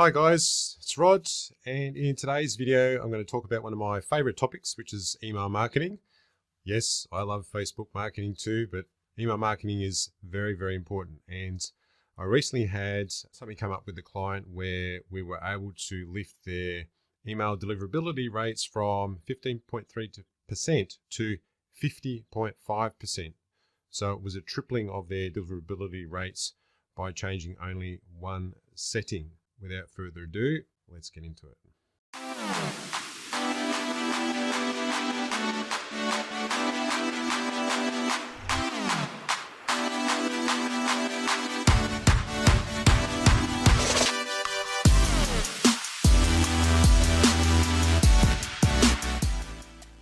Hi guys, it's Rod, and in today's video I'm going to talk about one of my favorite topics, which is email marketing. Yes, I love Facebook marketing too, but email marketing is very, very important. And I recently had something come up with the client where we were able to lift their email deliverability rates from 15.3% to 50.5%. So it was a tripling of their deliverability rates by changing only one setting. Without further ado, let's get into it.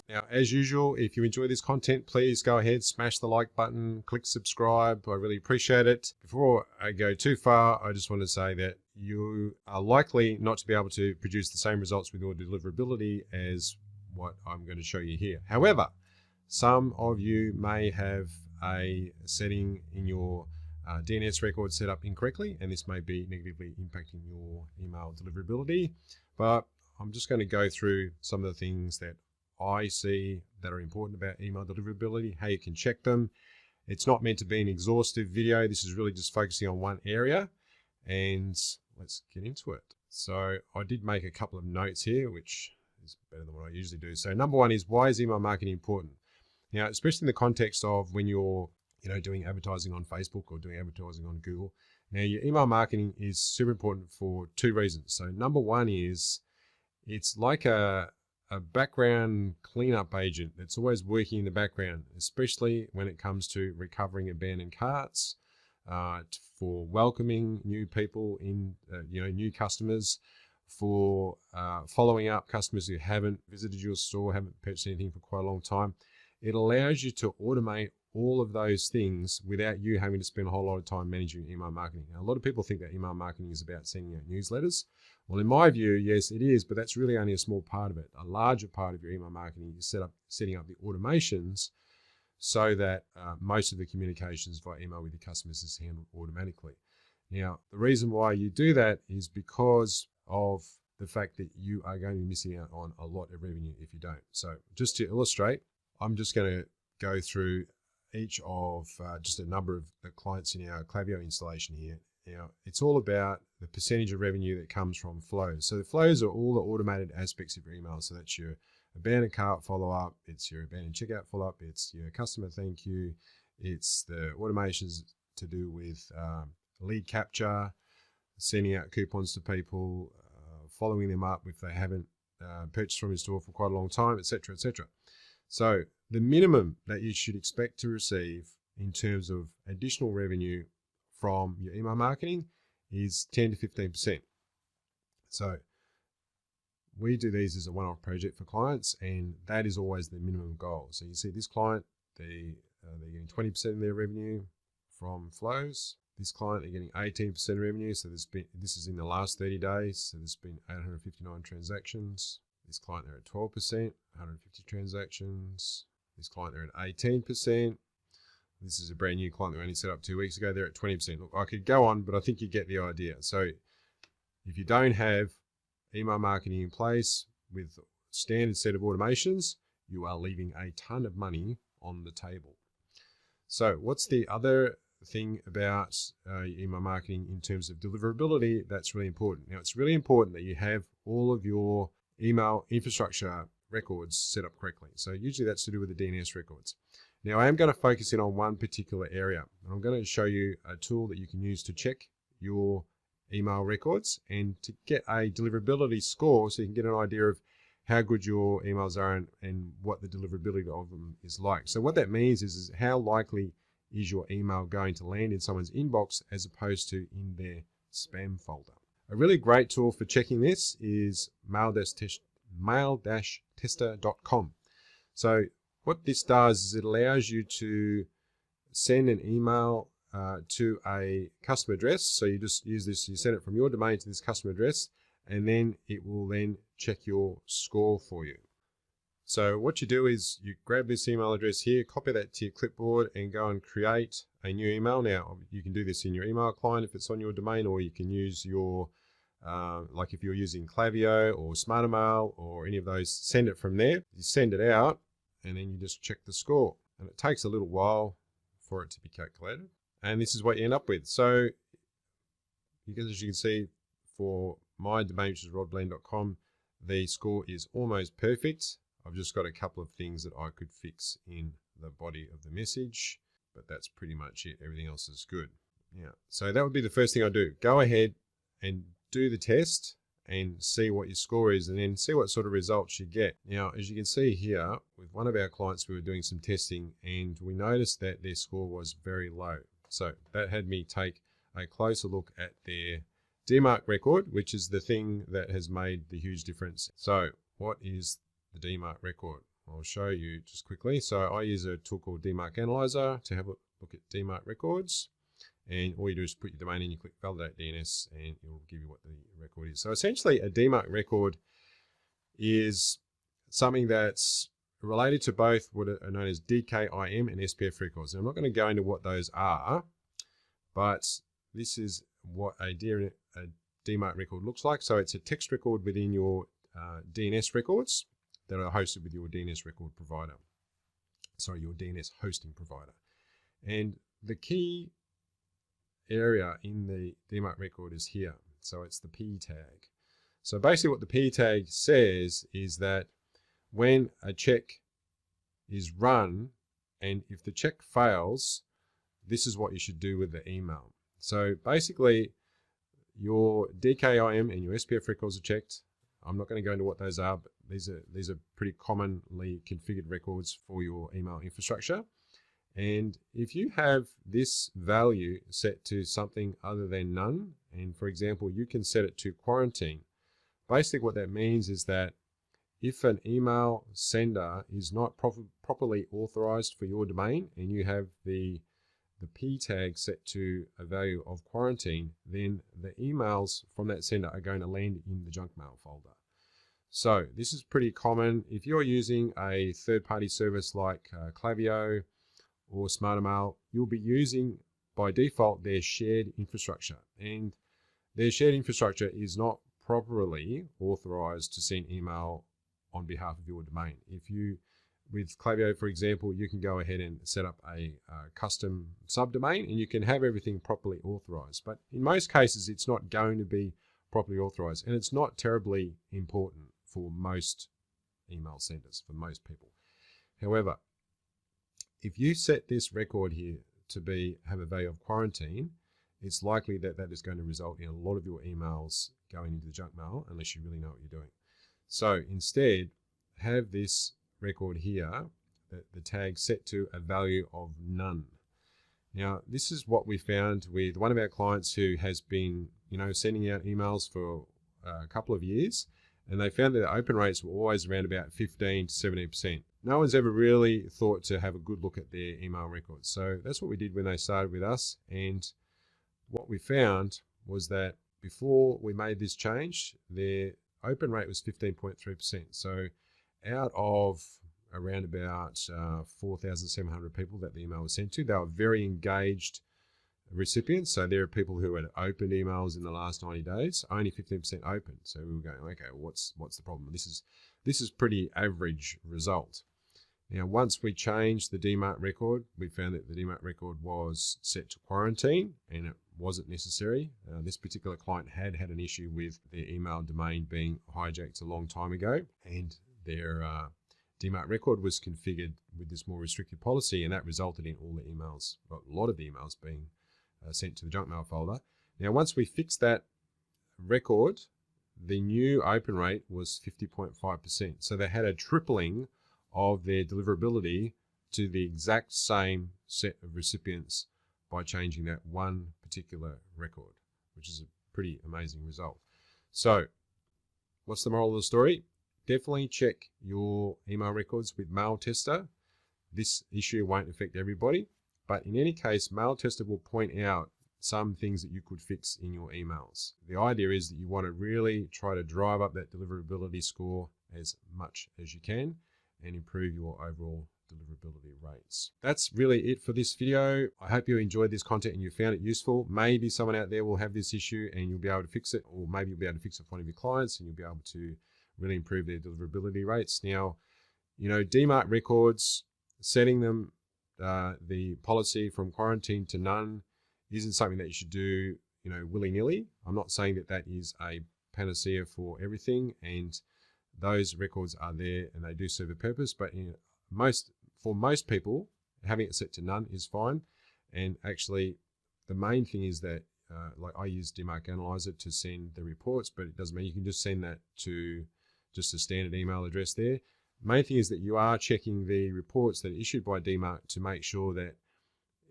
Now, as usual, if you enjoy this content, please go ahead, smash the like button, click subscribe. I really appreciate it. Before I go too far, I just want to say that you are likely not to be able to produce the same results with your deliverability as what I'm going to show you here. However, some of you may have a setting in your DNS record set up incorrectly, and this may be negatively impacting your email deliverability. But I'm just going to go through some of the things that I see that are important about email deliverability, how you can check them. It's not meant to be an exhaustive video. This is really just focusing on one area, and let's get into it. So I did make a couple of notes here, which is better than what I usually do. So number one is, why is email marketing important? Now, especially in the context of when you're doing advertising on Facebook or doing advertising on Google. Now, your email marketing is super important for two reasons. So number one is it's like a background cleanup agent that's always working in the background, especially when it comes to recovering abandoned carts, for welcoming new people in, new customers, for following up customers who haven't visited your store, haven't purchased anything for quite a long time. It allows you to automate all of those things without you having to spend a whole lot of time managing email marketing. Now, a lot of people think that email marketing is about sending out newsletters. Well, in my view, yes, it is, but that's really only a small part of it. A larger part of your email marketing is setting up the automations so that most of the communications via email with your customers is handled automatically. Now, the reason why you do that is because of the fact that you are going to be missing out on a lot of revenue if you don't. So just to illustrate, I'm just going to go through each of just a number of the clients in our Klaviyo installation here. Now, it's all about the percentage of revenue that comes from flows. So the flows are all the automated aspects of your email. So that's your abandoned cart follow-up, it's your abandoned checkout follow-up, it's your customer thank you, it's the automations to do with lead capture, sending out coupons to people, following them up if they haven't purchased from your store for quite a long time, etc., etc. So the minimum that you should expect to receive in terms of additional revenue from your email marketing is 10 to 15%. So we do these as a one-off project for clients, and that is always the minimum goal. So you see this client, they're getting 20% of their revenue from flows. This client, they're getting 18% revenue. So this is in the last 30 days. So there's been 859 transactions. This client, they're at 12%, 150 transactions. This client, they're at 18%. This is a brand new client that we only set up 2 weeks ago. They're at 20%. Look, I could go on, but I think you get the idea. So if you don't have email marketing in place with a standard set of automations, you are leaving a ton of money on the table. So what's the other thing about email marketing in terms of deliverability that's really important? Now, it's really important that you have all of your email infrastructure records set up correctly. So usually that's to do with the DNS records. Now, I am going to focus in on one particular area, and I'm going to show you a tool that you can use to check your email records and to get a deliverability score so you can get an idea of how good your emails are and what the deliverability of them is like. So what that means is how likely is your email going to land in someone's inbox as opposed to in their spam folder. A really great tool for checking this is mail-tester.com. So what this does is it allows you to send an email to a customer address. So you just use this, you send it from your domain to this customer address, and then it will then check your score for you. So what you do is you grab this email address here, copy that to your clipboard, and go and create a new email. Now, you can do this in your email client if it's on your domain, or you can use your like if you're using Klaviyo or SmarterMail or any of those, send it from there. You send it out and then you just check the score. And it takes a little while for it to be calculated. And this is what you end up with. So as you can see, for my domain, which is rodblend.com, the score is almost perfect. I've just got a couple of things that I could fix in the body of the message, but that's pretty much it. Everything else is good. Yeah. So that would be the first thing I do. Go ahead and do the test and see what your score is, and then see what sort of results you get. Now, as you can see here, with one of our clients, we were doing some testing and we noticed that their score was very low. So that had me take a closer look at their DMARC record, which is the thing that has made the huge difference. So what is the DMARC record? I'll show you just quickly. So I use a tool called DMARC Analyzer to have a look at DMARC records. And all you do is put your domain in, you click validate DNS, and it will give you what the record is. So essentially a DMARC record is something that's related to both what are known as DKIM and SPF records. And I'm not going to go into what those are, but this is what a DMARC record looks like. So it's a text record within your DNS records that are hosted with your DNS record provider. Sorry, your DNS hosting provider. And the key area in the DMARC record is here. So it's the P tag. So basically what the P tag says is that when a check is run, and if the check fails, this is what you should do with the email. So basically your DKIM and your SPF records are checked. I'm not going to go into what those are, but these are pretty commonly configured records for your email infrastructure. And if you have this value set to something other than none, and for example, you can set it to quarantine. Basically what that means is that if an email sender is not properly authorized for your domain and you have the P tag set to a value of quarantine, then the emails from that sender are going to land in the junk mail folder. So this is pretty common. If you're using a third-party service like Klaviyo or SmarterMail, you'll be using by default their shared infrastructure, and their shared infrastructure is not properly authorized to send email on behalf of your domain. If you, with Klaviyo, for example, you can go ahead and set up a custom subdomain and you can have everything properly authorized. But in most cases, it's not going to be properly authorized, and it's not terribly important for most email senders, for most people. However, if you set this record here to have a value of quarantine, it's likely that that is going to result in a lot of your emails going into the junk mail unless you really know what you're doing. So instead, have this record here, the tag set to a value of none. Now, this is what we found with one of our clients who has been, sending out emails for a couple of years, and they found that the open rates were always around about 15 to 17%. No one's ever really thought to have a good look at their email records. So that's what we did when they started with us. And what we found was that before we made this change, their open rate was 15.3%. So out of around about 4,700 people that the email was sent to, they were very engaged recipients. So there are people who had opened emails in the last 90 days, only 15% open. So we were going, okay, what's the problem? This is pretty average result. Now, once we changed the DMARC record, we found that the DMARC record was set to quarantine and it wasn't necessary. This particular client had an issue with their email domain being hijacked a long time ago, and their DMARC record was configured with this more restrictive policy, and that resulted in all the emails, well, a lot of the emails being sent to the junk mail folder. Now, once we fixed that record, the new open rate was 50.5%. So they had a tripling of their deliverability to the exact same set of recipients by changing that one particular record, which is a pretty amazing result. So what's the moral of the story? Definitely check your email records with Mail Tester. This issue won't affect everybody, but in any case, Mail Tester will point out some things that you could fix in your emails. The idea is that you want to really try to drive up that deliverability score as much as you can and improve your overall deliverability rates. That's really it for this video. I hope you enjoyed this content and you found it useful. Maybe someone out there will have this issue and you'll be able to fix it, or maybe you'll be able to fix it for one of your clients and you'll be able to really improve their deliverability rates. Now, DMARC records, setting them the policy from quarantine to none isn't something that you should do, willy-nilly. I'm not saying that that is a panacea for everything, and those records are there and they do serve a purpose, but for most people, having it set to none is fine. And actually, the main thing is that, like I use DMARC Analyzer to send the reports, but it doesn't mean you can just send that to just a standard email address there. Main thing is that you are checking the reports that are issued by DMARC to make sure that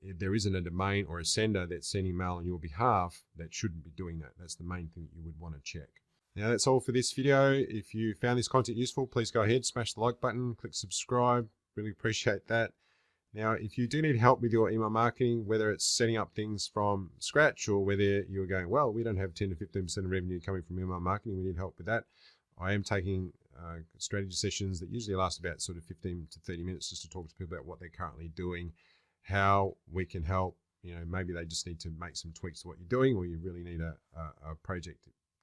there isn't a domain or a sender that's sending mail on your behalf that shouldn't be doing that. That's the main thing that you would want to check. Now that's all for this video. If you found this content useful, please go ahead, smash the like button, click subscribe. Really appreciate that. Now, if you do need help with your email marketing, whether it's setting up things from scratch or whether you're going, well, we don't have 10 to 15% of revenue coming from email marketing, we need help with that. I am taking strategy sessions that usually last about sort of 15 to 30 minutes just to talk to people about what they're currently doing, how we can help. Maybe they just need to make some tweaks to what you're doing, or you really need a project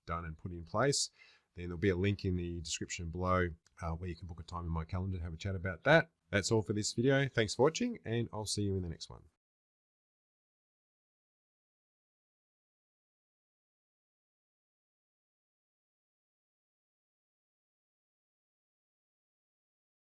done and put in place. Then there'll be a link in the description below where you can book a time in my calendar to have a chat about that. That's all for this video. Thanks for watching, and I'll see you in the next one.